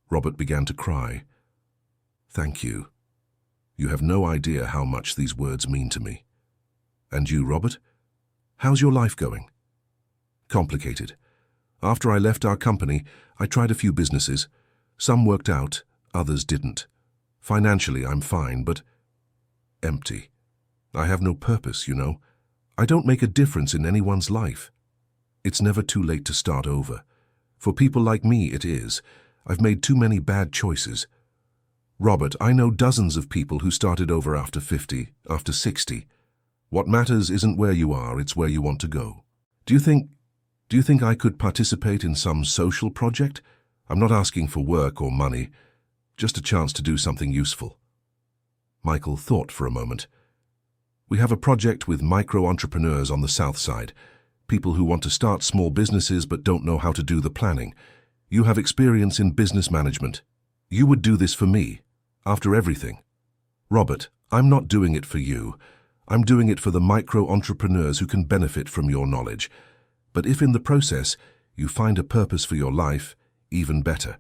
Robert began to cry. "Thank you. You have no idea how much these words mean to me." "And you, Robert? How's your life going?" "Complicated. After I left our company, I tried a few businesses. Some worked out, others didn't. Financially, I'm fine, but empty. I have no purpose, you know. I don't make a difference in anyone's life. It's never too late to start over. For people like me, it is. I've made too many bad choices. Robert, I know dozens of people who started over after 50, after 60. What matters isn't where you are, it's where you want to go. Do you think I could participate in some social project? I'm not asking for work or money, just a chance to do something useful." Michael thought for a moment. "We have a project with micro-entrepreneurs on the south side, people who want to start small businesses but don't know how to do the planning. You have experience in business management. You would do this for me, after everything. Robert, I'm not doing it for you. I'm doing it for the micro-entrepreneurs who can benefit from your knowledge. But if in the process you find a purpose for your life, even better."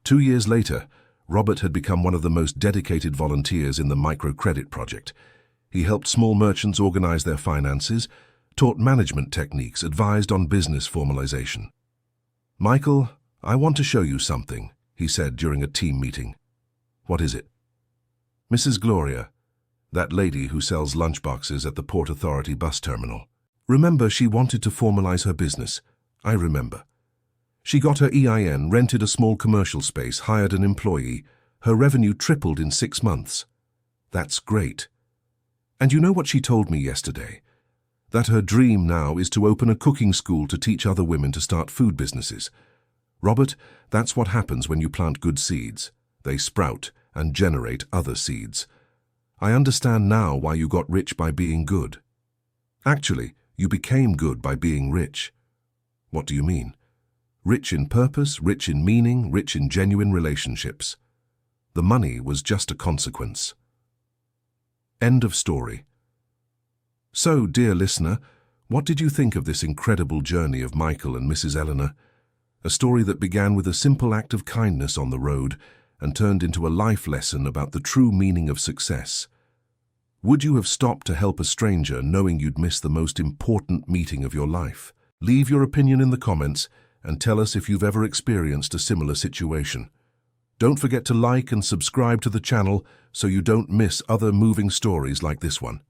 2 years later, Robert had become one of the most dedicated volunteers in the microcredit project. He helped small merchants organize their finances, taught management techniques, advised on business formalization. "Michael, I want to show you something," he said during a team meeting. "What is it?" "Mrs. Gloria, that lady who sells lunchboxes at the Port Authority bus terminal. Remember, she wanted to formalize her business. I remember. She got her EIN, rented a small commercial space, hired an employee. Her revenue tripled in 6 months. That's great. And you know what she told me yesterday? That her dream now is to open a cooking school to teach other women to start food businesses. Robert, that's what happens when you plant good seeds. They sprout and generate other seeds. I understand now why you got rich by being good. Actually, you became good by being rich." "What do you mean?" "Rich in purpose, rich in meaning, rich in genuine relationships. The money was just a consequence." End of story. So, dear listener, what did you think of this incredible journey of Michael and Mrs. Eleanor? A story that began with a simple act of kindness on the road and turned into a life lesson about the true meaning of success. Would you have stopped to help a stranger knowing you'd miss the most important meeting of your life? Leave your opinion in the comments and tell us if you've ever experienced a similar situation. Don't forget to like and subscribe to the channel so you don't miss other moving stories like this one.